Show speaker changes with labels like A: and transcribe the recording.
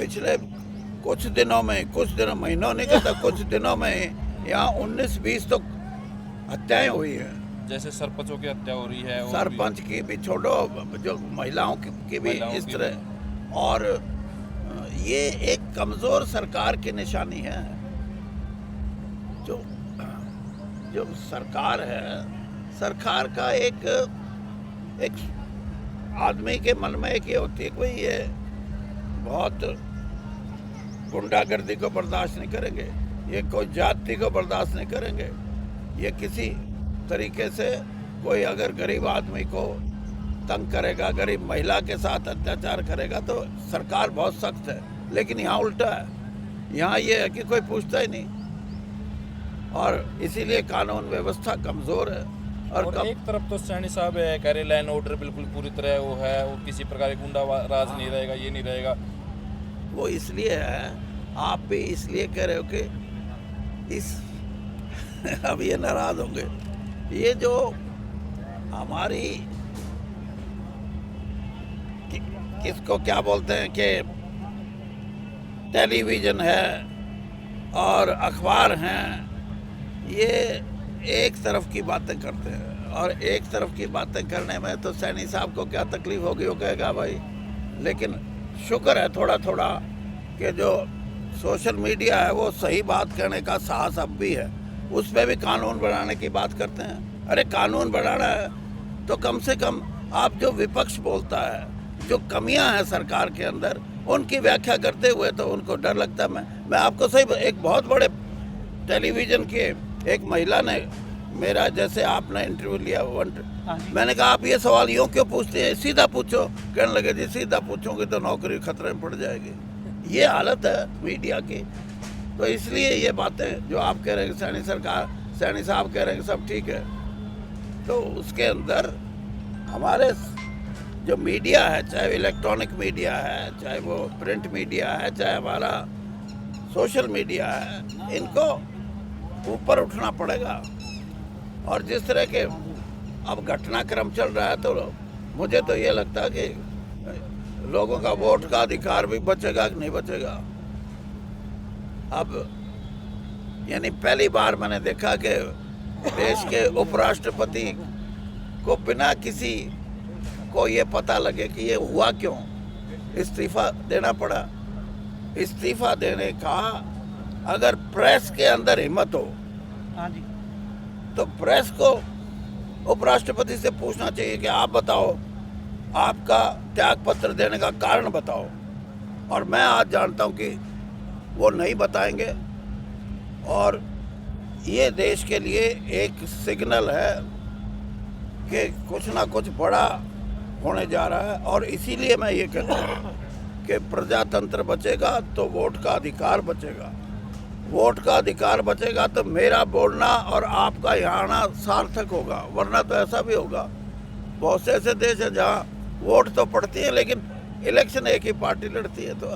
A: पिछले कुछ दिनों में, महीनों नहीं कहता, कुछ दिनों में यहाँ 19-20 तो हत्याएं हुई हैं।
B: जैसे सरपंचों की हत्या हो रही है और
A: सरपंच की भी छोड़ो, जो महिलाओं की भी इस तरह। और ये एक कमजोर सरकार की निशानी है। जो सरकार है, सरकार का एक आदमी के मन में एक ये होती है, कोई ये बहुत गुंडागर्दी को बर्दाश्त नहीं करेंगे, ये कोई जाति को बर्दाश्त नहीं करेंगे, ये किसी तरीके से कोई अगर गरीब आदमी को तंग करेगा, गरीब महिला के साथ अत्याचार करेगा तो सरकार बहुत सख्त है। लेकिन यहाँ उल्टा है, यहाँ ये है कि कोई पूछता ही नहीं, और इसीलिए कानून व्यवस्था कमज़ोर है।
B: और एक तरफ तो सैनी साहब है, कह रहे लैंड ऑर्डर बिल्कुल पूरी तरह वो है, वो किसी प्रकार की गुंडा राज नहीं रहेगा, ये नहीं रहेगा।
A: वो इसलिए है, आप भी इसलिए कह रहे हो कि इस अब ये नाराज होंगे, ये जो हमारी किसको क्या बोलते हैं कि टेलीविज़न है और अखबार हैं, ये एक तरफ की बातें करते हैं, और एक तरफ की बातें करने में तो सैनी साहब को क्या तकलीफ होगी, वो कहेगा भाई। लेकिन शुक्र है थोड़ा थोड़ा कि जो सोशल मीडिया है वो सही बात करने का साहस अब भी है, उस पर भी कानून बनाने की बात करते हैं। अरे कानून बनाना है तो कम से कम आप जो विपक्ष बोलता है, जो कमियां हैं सरकार के अंदर, उनकी व्याख्या करते हुए तो उनको डर लगता है। मैं आपको सही, एक बहुत बड़े टेलीविज़न के एक महिला ने मेरा, जैसे आपने इंटरव्यू लिया, मैंने कहा आप ये सवाल यूँ क्यों पूछते हैं, सीधा पूछो। कहने लगे जी सीधा पूछोगे तो नौकरी खतरे में पड़ जाएगी। ये हालत है मीडिया की। तो इसलिए ये बातें जो आप कह रहे हैं सैनी साहब कह रहे हैं सब ठीक है, तो उसके अंदर हमारे जो मीडिया है, चाहे इलेक्ट्रॉनिक मीडिया है, चाहे वो प्रिंट मीडिया है, चाहे हमारा सोशल मीडिया है, इनको ऊपर उठना पड़ेगा। और जिस तरह के अब घटनाक्रम चल रहा है, तो मुझे तो ये लगता है कि लोगों का वोट का अधिकार भी बचेगा कि नहीं बचेगा। अब यानी पहली बार मैंने देखा कि देश के उपराष्ट्रपति को बिना किसी को ये पता लगे कि ये हुआ क्यों, इस्तीफा देना पड़ा। इस्तीफा देने का अगर प्रेस के अंदर हिम्मत हो तो प्रेस को उपराष्ट्रपति से पूछना चाहिए कि आप बताओ, आपका त्याग पत्र देने का कारण बताओ। और मैं आज जानता हूं कि वो नहीं बताएंगे, और ये देश के लिए एक सिग्नल है कि कुछ ना कुछ बड़ा होने जा रहा है। और इसीलिए मैं ये कहता हूँ कि प्रजातंत्र बचेगा तो वोट का अधिकार बचेगा। वोट का अधिकार बचेगा तो मेरा बोलना और आपका यहाँ आना सार्थक होगा। वरना तो ऐसा भी होगा, बहुत से ऐसे देश हैं जहाँ वोट तो पड़ती है लेकिन इलेक्शन एक ही पार्टी लड़ती है। तो